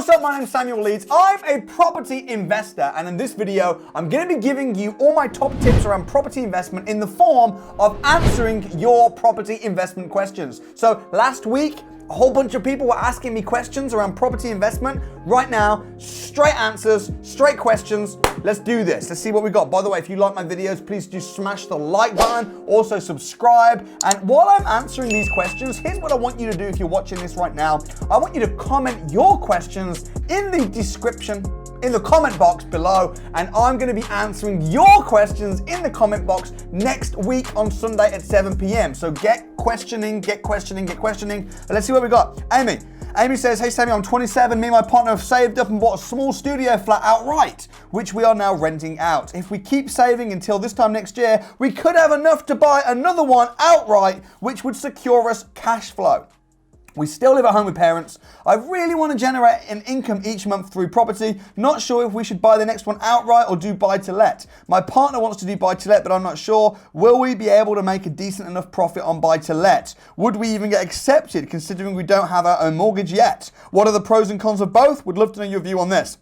what's up? My name's Samuel Leeds. I'm a property investor, and in this video, I'm going to be giving you all my top tips around property investment in the form of answering your property investment questions. So last week, a whole bunch of people were asking me questions around property investment. Right now, straight answers, straight questions. Let's do this. Let's see what we got. By the way, if you like my videos, please do smash the like button. Also subscribe. And while I'm answering these questions, here's what I want you to do if you're watching this right now. I want you to comment your questions in the description, in the comment box below, and I'm going to be answering your questions in the comment box next week on Sunday at 7 p.m. So get questioning. Let's see what we got. Amy says, hey Sammy, I'm 27. Me and my partner have saved up and bought a small studio flat outright, which we are now renting out. If we keep saving until this time next year, we could have enough to buy another one outright, which would secure us cash flow. We still live at home with parents. I really want to generate an income each month through property. Not sure if we should buy the next one outright or do buy to let. My partner wants to do buy to let, but I'm not sure. Will we be able to make a decent enough profit on buy to let? Would we even get accepted considering we don't have our own mortgage yet? What are the pros and cons of both? Would love to know your view on this.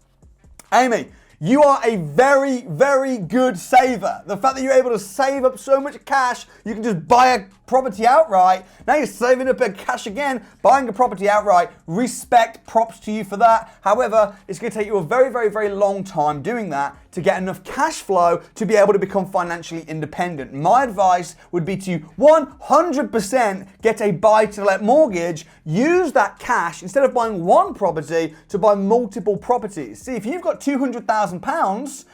Amy, you are a very, very good saver. The fact that you're able to save up so much cash, you can just buy a property outright. Now you're saving up a cash again, buying a property outright. Respect, props to you for that. However, it's going to take you a very, very, very long time doing that to get enough cash flow to be able to become financially independent. My advice would be to 100% get a buy-to-let mortgage. Use that cash, instead of buying one property, to buy multiple properties. See, if you've got £200,000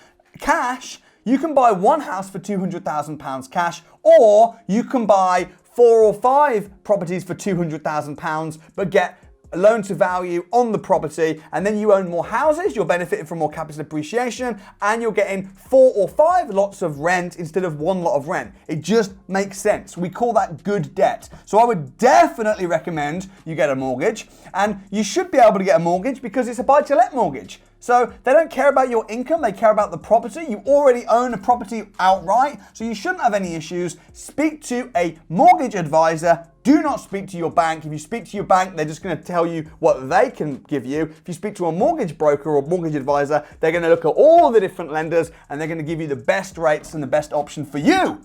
cash, you can buy one house for £200,000 cash, or you can buy 4 or 5 properties for £200,000, but get a loan to value on the property, and then you own more houses, you're benefiting from more capital appreciation, and you're getting 4 or 5 lots of rent instead of one lot of rent. It just makes sense. We call that good debt. So I would definitely recommend you get a mortgage, and you should be able to get a mortgage because it's a buy-to-let mortgage. So they don't care about your income, they care about the property. You already own a property outright, so you shouldn't have any issues. Speak to a mortgage advisor. Do not speak to your bank. If you speak to your bank, they're just going to tell you what they can give you. If you speak to a mortgage broker or mortgage advisor, they're going to look at all the different lenders and they're going to give you the best rates and the best option for you.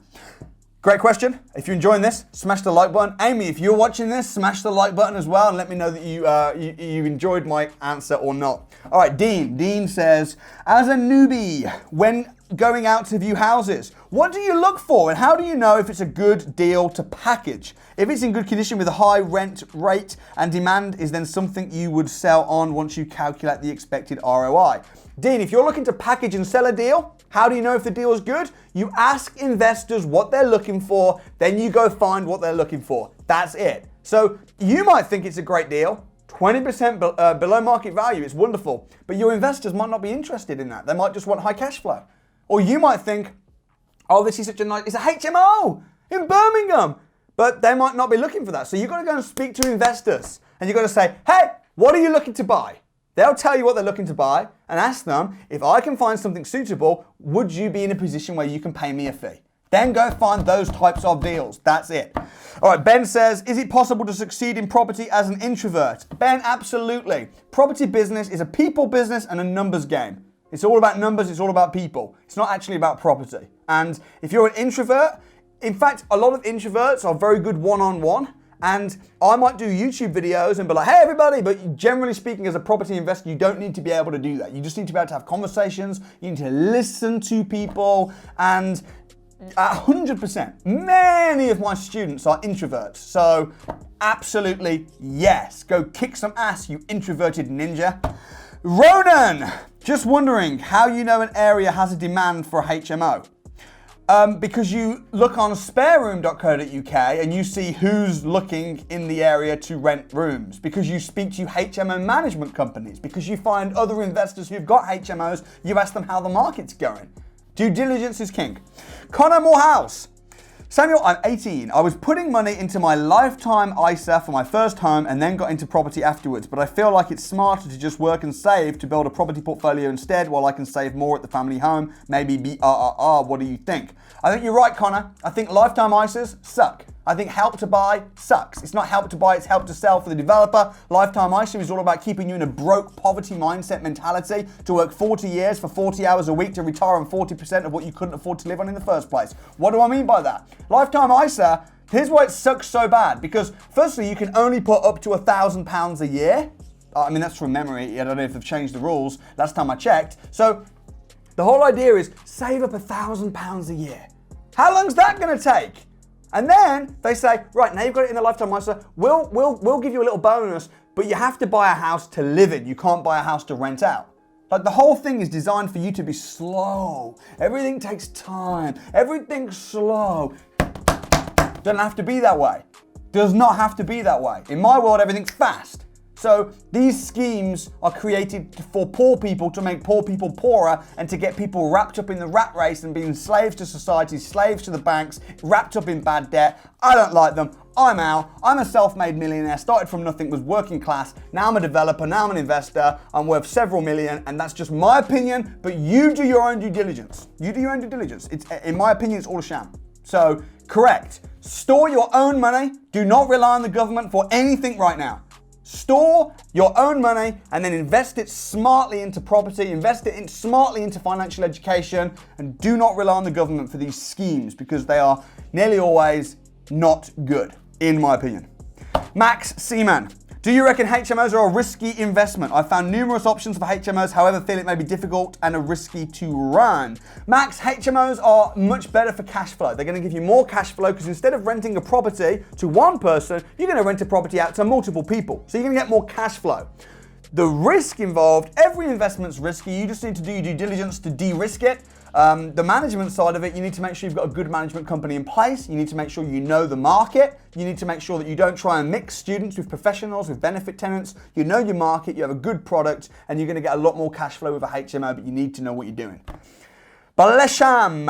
Great question. If you're enjoying this, smash the like button. Amy, if you're watching this, smash the like button as well and let me know that you enjoyed my answer or not. All right, Dean. Dean says, as a newbie, when going out to view houses, what do you look for and how do you know if it's a good deal to package? If it's in good condition with a high rent rate and demand is then something you would sell on once you calculate the expected ROI. Dean, if you're looking to package and sell a deal, how do you know if the deal is good? You ask investors what they're looking for, then you go find what they're looking for. That's it. So you might think it's a great deal, 20% below market value, it's wonderful, but your investors might not be interested in that. They might just want high cash flow. Or you might think, oh, this is such a nice, it's a HMO in Birmingham, but they might not be looking for that. So you've got to go and speak to investors and you've got to say, hey, what are you looking to buy? They'll tell you what they're looking to buy and ask them, if I can find something suitable, would you be in a position where you can pay me a fee? Then go find those types of deals. That's it. All right, Ben says, is it possible to succeed in property as an introvert? Ben, absolutely. Property business is a people business and a numbers game. It's all about numbers, it's all about people. It's not actually about property. And if you're an introvert, in fact, a lot of introverts are very good one-on-one. And I might do YouTube videos and be like, hey everybody, but generally speaking as a property investor, you don't need to be able to do that. You just need to be able to have conversations, you need to listen to people, and 100%, many of my students are introverts. So absolutely yes, go kick some ass, you introverted ninja. Ronan, just wondering how you know an area has a demand for a HMO. Because you look on spareroom.co.uk and you see who's looking in the area to rent rooms, because you speak to HMO management companies, because you find other investors who've got HMOs, you ask them how the market's going. Due diligence is king. Connor Morehouse. Samuel, I'm 18. I was putting money into my lifetime ISA for my first home and then got into property afterwards, but I feel like it's smarter to just work and save to build a property portfolio instead while I can save more at the family home, maybe BRRR. What do you think? I think you're right, Connor. I think lifetime ISAs suck. I think help to buy sucks. It's not help to buy, it's help to sell for the developer. Lifetime ISA is all about keeping you in a broke poverty mindset mentality to work 40 years for 40 hours a week to retire on 40% of what you couldn't afford to live on in the first place. What do I mean by that? Lifetime ISA, here's why it sucks so bad. Because firstly, you can only put up to £1,000 a year. I mean, that's from memory. I don't know if they've changed the rules. Last time I checked. So the whole idea is save up £1,000 a year. How long's that going to take? And then they say, right, now you've got it in the lifetime ISA, we'll give you a little bonus, but you have to buy a house to live in. You can't buy a house to rent out. Like the whole thing is designed for you to be slow. Everything takes time. Everything's slow. Doesn't have to be that way. Does not have to be that way. In my world, everything's fast. So these schemes are created for poor people to make poor people poorer and to get people wrapped up in the rat race and being slaves to society, slaves to the banks, wrapped up in bad debt. I don't like them. I'm out. I'm a self-made millionaire, started from nothing, was working class. Now I'm a developer, now I'm an investor. I'm worth several million, and that's just my opinion, but you do your own due diligence. You do your own due diligence. In my opinion, it's all a sham. So, correct. Store your own money. Do not rely on the government for anything right now. Store your own money and then invest it smartly into property, invest it smartly into financial education, and do not rely on the government for these schemes because they are nearly always not good, in my opinion. Max Seaman. Do you reckon HMOs are a risky investment? I've found numerous options for HMOs, however, feel it may be difficult and are risky to run. Max, HMOs are much better for cash flow. They're going to give you more cash flow because instead of renting a property to one person, you're going to rent a property out to multiple people. So you're going to get more cash flow. The risk involved, every investment's risky. You just need to do your due diligence to de-risk it. The management side of it, you need to make sure you've got a good management company in place. You need to make sure you know the market. You need to make sure that you don't try and mix students with professionals, with benefit tenants. You know your market, you have a good product, and you're going to get a lot more cash flow with a HMO, but you need to know what you're doing. Balesham.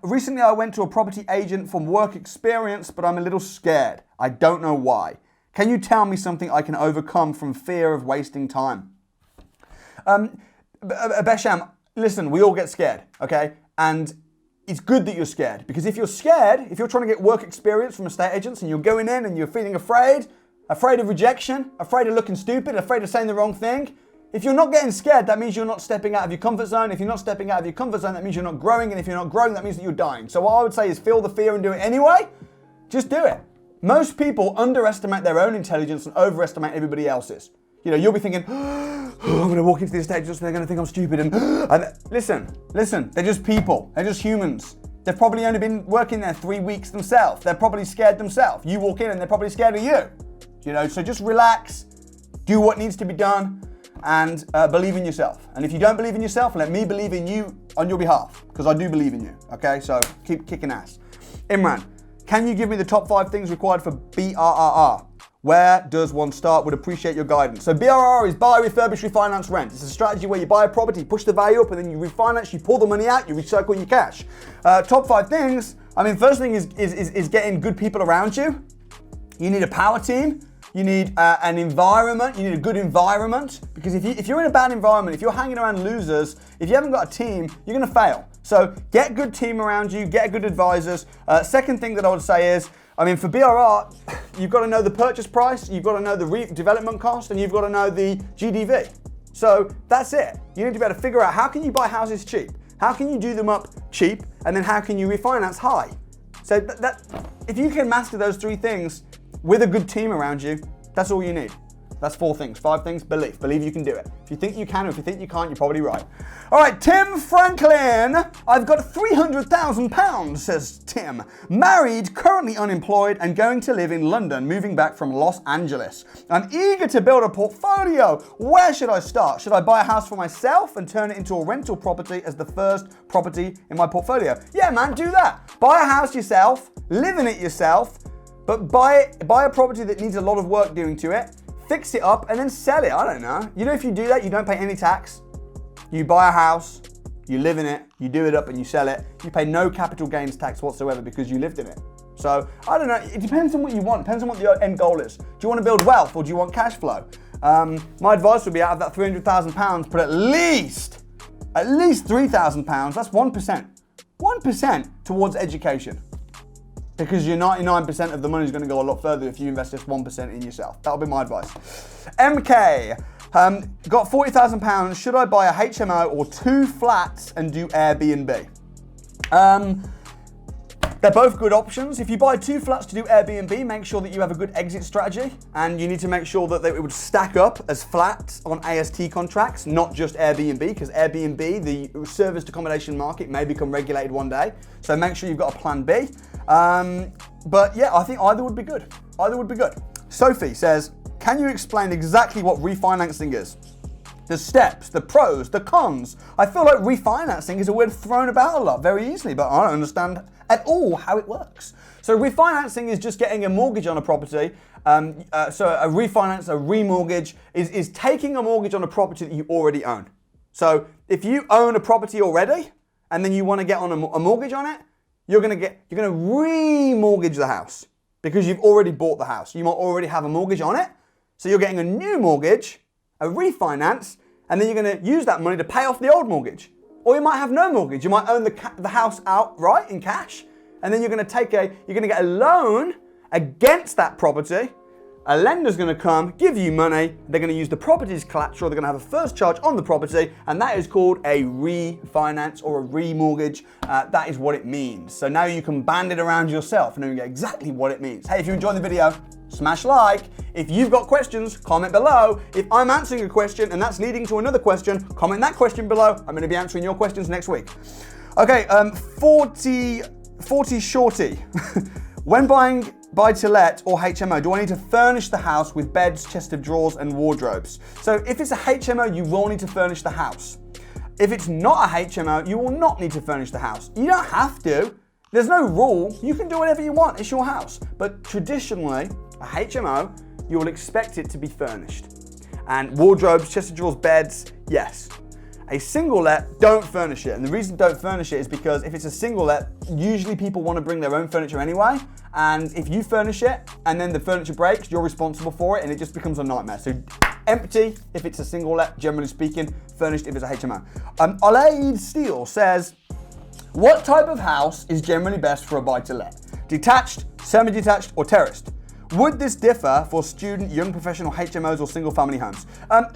Recently, I went to a property agent from work experience, but I'm a little scared. I don't know why. Can you tell me something I can overcome from fear of wasting time? Besham, listen, we all get scared, okay? And it's good that you're scared because if you're scared, if you're trying to get work experience from estate agents and you're going in and you're feeling afraid of rejection, afraid of looking stupid, afraid of saying the wrong thing, if you're not getting scared, that means you're not stepping out of your comfort zone. If you're not stepping out of your comfort zone, that means you're not growing. And if you're not growing, that means that you're dying. So what I would say is feel the fear and do it anyway. Just do it. Most people underestimate their own intelligence and overestimate everybody else's. You know, you'll be thinking, oh, I'm going to walk into the estate agents and they're going to think I'm stupid. And listen, they're just people. They're just humans. They've probably only been working there 3 weeks themselves. They're probably scared themselves. You walk in and they're probably scared of you. You know, so just relax, do what needs to be done, and believe in yourself. And if you don't believe in yourself, let me believe in you on your behalf, because I do believe in you, okay? So keep kicking ass. Imran, can you give me the top 5 things required for BRRR? Where does one start? Would appreciate your guidance. So BRRR is buy, refurbish, refinance, rent. It's a strategy where you buy a property, push the value up, and then you refinance, you pull the money out, you recycle your cash. Top 5 things, I mean, first thing is getting good people around you. You need a power team. You need an environment. You need a good environment, because if you're in a bad environment, if you're hanging around losers, if you haven't got a team, you're going to fail. So get a good team around you, get good advisors. Second thing that I would say is, I mean, for BRR, you've got to know the purchase price, you've got to know the development cost, and you've got to know the GDV. So that's it. You need to be able to figure out how can you buy houses cheap? How can you do them up cheap? And then how can you refinance high? So if you can master those 3 things with a good team around you, that's all you need. That's 4 things. 5 things, belief. Believe you can do it. If you think you can, or if you think you can't, you're probably right. All right, Tim Franklin. I've got £300,000, says Tim. Married, currently unemployed, and going to live in London, moving back from Los Angeles. I'm eager to build a portfolio. Where should I start? Should I buy a house for myself and turn it into a rental property as the first property in my portfolio? Yeah, man, do that. Buy a house yourself, live in it yourself, but buy a property that needs a lot of work doing to it, fix it up, and then sell it. I don't know. You know, if you do that, you don't pay any tax. You buy a house, you live in it, you do it up and you sell it. You pay no capital gains tax whatsoever because you lived in it. So, I don't know. It depends on what you want. It depends on what the end goal is. Do you want to build wealth or do you want cash flow? My advice would be out of that £300,000, put at least £3,000. That's 1%. 1% towards education. because your 99% of the money is going to go a lot further if you invest just 1% in yourself. That'll be my advice. MK, got £40,000. Should I buy a HMO or 2 flats and do Airbnb? They're both good options. If you buy 2 flats to do Airbnb, make sure that you have a good exit strategy, and you need to make sure that it would stack up as flats on AST contracts, not just Airbnb, because Airbnb, the serviced accommodation market, may become regulated one day. So make sure you've got a plan B. But yeah, I think either would be good. Either would be good. Sophie says, can you explain exactly what refinancing is? The steps, the pros, the cons. I feel like refinancing is a word thrown about a lot very easily, but I don't understand at all how it works. So refinancing is just getting a mortgage on a property. So a refinance, a remortgage is taking a mortgage on a property that you already own. So if you own a property already and then you want to get on a mortgage on it, you're going to remortgage the house because you've already bought the house. You might already have a mortgage on it. So you're getting a new mortgage, a refinance, and then you're going to use that money to pay off the old mortgage. Or you might have no mortgage. You might own the house outright in cash, and then you're going to get a loan against that property. A lender's going to come, give you money. They're going to use the property's collateral. They're going to have a first charge on the property, and that is called a refinance or a remortgage. That is what it means. So now you can band it around yourself and then you get exactly what it means. Hey, if you enjoyed the video, smash like. If you've got questions, comment below. If I'm answering a question and that's leading to another question, comment that question below. I'm going to be answering your questions next week. Okay, 40 Shorty. When buying buy-to-let or HMO, do I need to furnish the house with beds, chest of drawers, and wardrobes? So if it's a HMO, you will need to furnish the house. If it's not a HMO, you will not need to furnish the house. You don't have to. There's no rule. You can do whatever you want. It's your house. But traditionally, a HMO, you will expect it to be furnished. And wardrobes, chest of drawers, beds, yes. A single let, don't furnish it. And the reason don't furnish it is because if it's a single let, usually people want to bring their own furniture anyway. And if you furnish it and then the furniture breaks, you're responsible for it and it just becomes a nightmare. So empty if it's a single let, generally speaking, furnished if it's a HMO. Alaid Steele says, what type of house is generally best for a buy-to-let? Detached, semi-detached, or terraced? Would this differ for student, young professional HMOs or single family homes?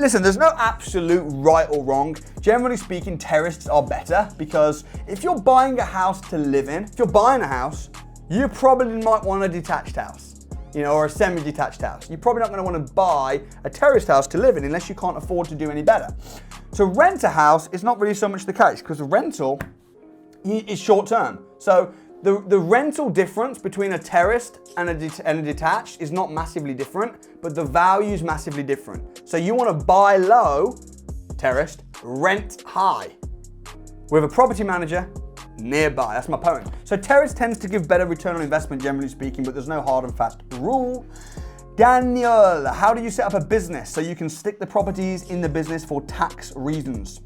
Listen, there's no absolute right or wrong. Generally speaking, terraced are better because if you're buying a house to live in, if you're buying a house, you probably might want a detached house, or a semi-detached house. You're probably not going to want to buy a terraced house to live in unless you can't afford to do any better. To rent a house is not really so much the case because a rental is short term. So the rental difference between a terraced and a detached is not massively different, but the value is massively different. So you want to buy low, terraced, rent high, with a property manager nearby. That's my point. So terrace tends to give better return on investment, generally speaking, but there's no hard and fast rule. Daniel, how do you set up a business so you can stick the properties in the business for tax reasons?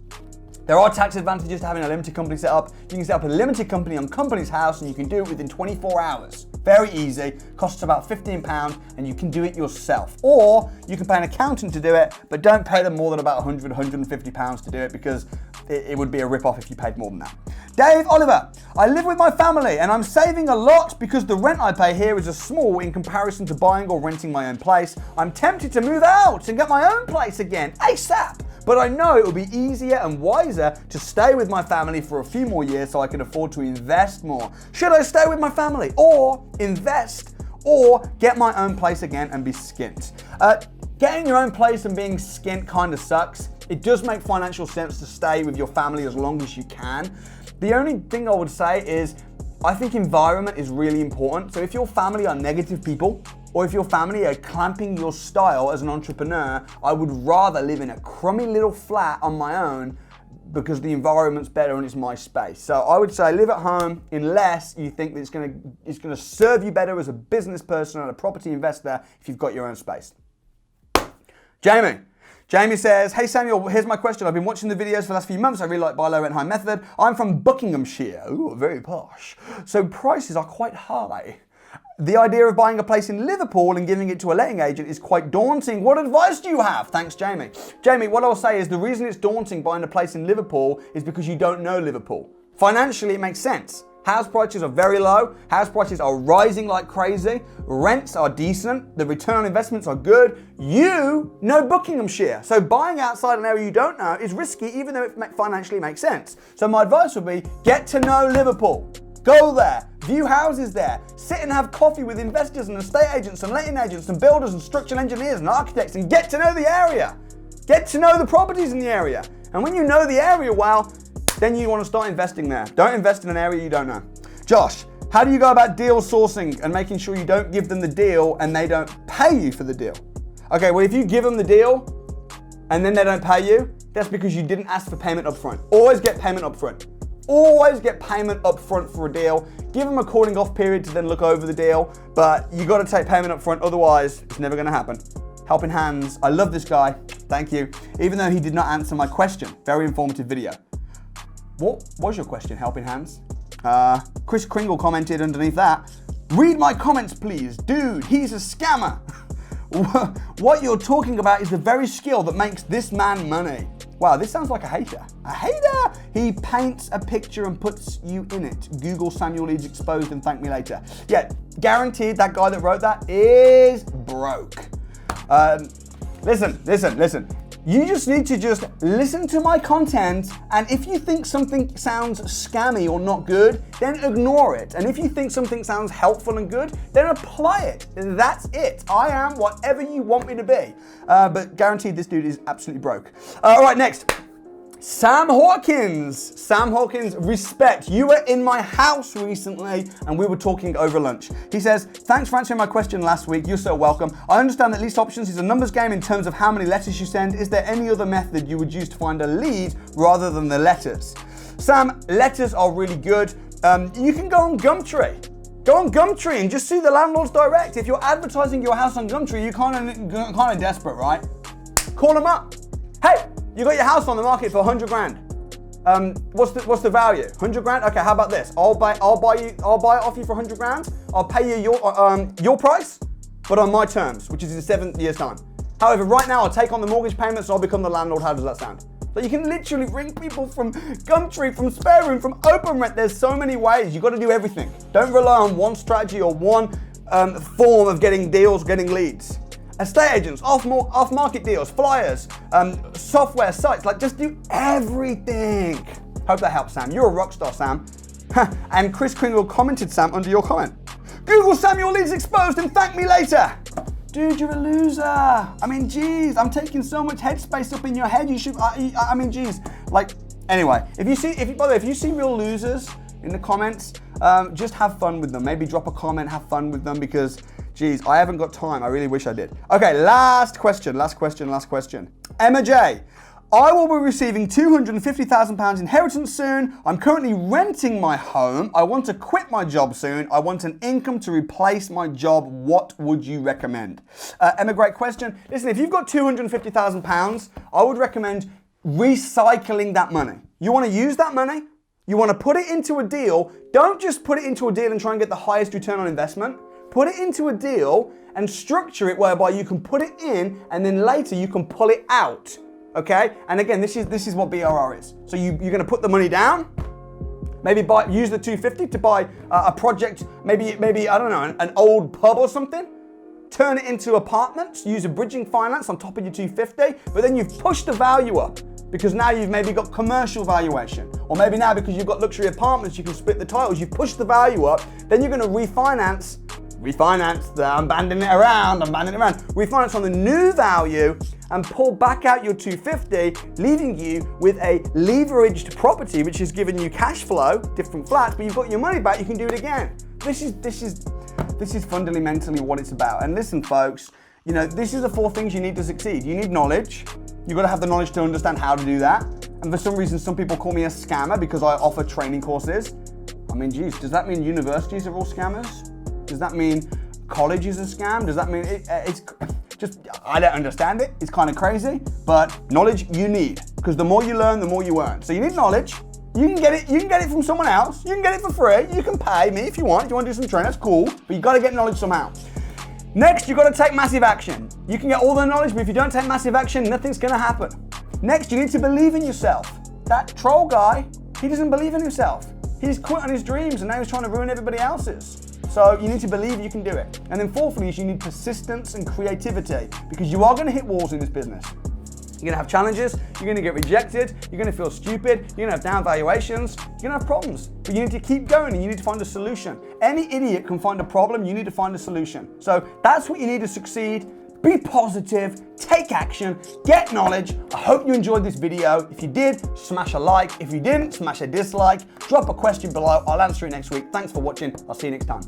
There are tax advantages to having a limited company set up. You can set up a limited company on Company's House and you can do it within 24 hours. Very easy, costs about £15 and you can do it yourself. Or you can pay an accountant to do it, but don't pay them more than about £100, £150 to do it because it would be a rip-off if you paid more than that. Dave Oliver, I live with my family and I'm saving a lot because the rent I pay here is a small in comparison to buying or renting my own place. I'm tempted to move out and get my own place again, ASAP. But I know it will be easier and wiser to stay with my family for a few more years so I can afford to invest more. Should I stay with my family or invest or get my own place again and be skint? Getting your own place and being skint kind of sucks. It does make financial sense to stay with your family as long as you can. The only thing I would say is I think environment is really important. So if your family are negative people, or if your family are clamping your style as an entrepreneur, I would rather live in a crummy little flat on my own because the environment's better and it's my space. So I would say live at home unless you think that it's gonna serve you better as a business person and a property investor if you've got your own space. Jamie says, hey Samuel, here's my question. I've been watching the videos for the last few months. I really like buy low, rent high method. I'm from Buckinghamshire. Ooh, very posh. So prices are quite high. The idea of buying a place in Liverpool and giving it to a letting agent is quite daunting. What advice do you have? Thanks, Jamie. Jamie, what I'll say is the reason it's daunting buying a place in Liverpool is because you don't know Liverpool. Financially, it makes sense. House prices are very low. House prices are rising like crazy. Rents are decent. The return on investments are good. You know Buckinghamshire. So buying outside an area you don't know is risky, even though it financially makes sense. So my advice would be get to know Liverpool. Go there, view houses there, sit and have coffee with investors and estate agents and letting agents and builders and structural engineers and architects and get to know the area. Get to know the properties in the area. And when you know the area well, then you want to start investing there. Don't invest in an area you don't know. Josh, how do you go about deal sourcing and making sure you don't give them the deal and they don't pay you for the deal? Okay, well, if you give them the deal and then they don't pay you, that's because you didn't ask for payment up front. Always get payment up front. Always get payment up front for a deal. Give them a calling off period to then look over the deal, but you got to take payment up front, otherwise it's never going to happen. Helping Hands, I love this guy. Thank you. Even though he did not answer my question. Very informative video. What was your question, Helping Hands? Chris Kringle commented underneath that. Read my comments, please. Dude, he's a scammer. What you're talking about is the very skill that makes this man money. Wow, this sounds like a hater. A hater! He paints a picture and puts you in it. Google Samuel Leeds exposed and thank me later. Yeah, guaranteed that guy that wrote that is broke. Listen. You just need to listen to my content, and if you think something sounds scammy or not good, then ignore it. And if you think something sounds helpful and good, then apply it. That's it. I am whatever you want me to be. But guaranteed this dude is absolutely broke. All right, next. Sam Hawkins. Sam Hawkins, respect. You were in my house recently and we were talking over lunch. He says, thanks for answering my question last week. You're so welcome. I understand that least options is a numbers game in terms of how many letters you send. Is there any other method you would use to find a lead rather than the letters? Sam, letters are really good. You can go on Gumtree. Go on Gumtree and just see the landlords direct. If you're advertising your house on Gumtree, you're kind of desperate, right? Call them up. Hey, you got your house on the market for 100 grand. What's the value? 100 grand? Okay, how about this? I'll buy it off you for 100 grand. I'll pay you your price, but on my terms, which is in 7 years' time. However, right now I'll take on the mortgage payments, so I'll become the landlord. How does that sound? So you can literally ring people from Gumtree, from Spare Room, from OpenRent. There's so many ways. You got to do everything. Don't rely on one strategy or one form of getting deals, getting leads. Estate agents, off-market deals, flyers, software sites, like just do everything. Hope that helps, Sam. You're a rock star, Sam. And Chris Kringle commented, Sam, under your comment. Google Samuel Leeds exposed and thank me later. Dude, you're a loser. I mean, geez, I'm taking so much headspace up in your head. You should, I mean, geez. Like, anyway, by the way, if you see real losers in the comments, just have fun with them. Maybe drop a comment, have fun with them because, geez, I haven't got time. I really wish I did. Okay, last question. Emma J. I will be receiving £250,000 inheritance soon. I'm currently renting my home. I want to quit my job soon. I want an income to replace my job. What would you recommend? Emma, great question. Listen, if you've got £250,000, I would recommend recycling that money. You want to use that money? You want to put it into a deal. Don't just put it into a deal and try and get the highest return on investment. Put it into a deal and structure it whereby you can put it in and then later you can pull it out. Okay? And again, this is what BRR is. So you're going to put the money down, maybe use the 250 to buy a project, maybe I don't know, an old pub or something. Turn it into apartments, use a bridging finance on top of your 250, but then you've pushed the value up because now you've maybe got commercial valuation. Or maybe now because you've got luxury apartments, you can split the titles, you've pushed the value up, then you're going to refinance, I'm banding it around, refinance on the new value and pull back out your 250, leaving you with a leveraged property, which is giving you cash flow, different flats, but you've got your money back, you can do it again. This is fundamentally what it's about. And listen, folks, you know, this is the 4 things you need to succeed. You need knowledge. You've got to have the knowledge to understand how to do that. And for some reason, some people call me a scammer because I offer training courses. I mean, geez, does that mean universities are all scammers? Does that mean college is a scam? Does that mean it's just, I don't understand it. It's kind of crazy, but knowledge you need, because the more you learn, the more you earn. So you need knowledge. You can get it from someone else. You can get it for free. You can pay me if you want. If you want to do some training, that's cool, but you got to get knowledge somehow. Next, you've got to take massive action. You can get all the knowledge, but if you don't take massive action, nothing's going to happen. Next, you need to believe in yourself. That troll guy, he doesn't believe in himself. He's quit on his dreams and now he's trying to ruin everybody else's. So you need to believe you can do it. And then fourthly is you need persistence and creativity, because you are going to hit walls in this business. You're going to have challenges, you're going to get rejected, you're going to feel stupid, you're going to have down valuations, you're going to have problems. But you need to keep going and you need to find a solution. Any idiot can find a problem, you need to find a solution. So that's what you need to succeed. Be positive, take action, get knowledge. I hope you enjoyed this video. If you did, smash a like. If you didn't, smash a dislike. Drop a question below. I'll answer it next week. Thanks for watching. I'll see you next time.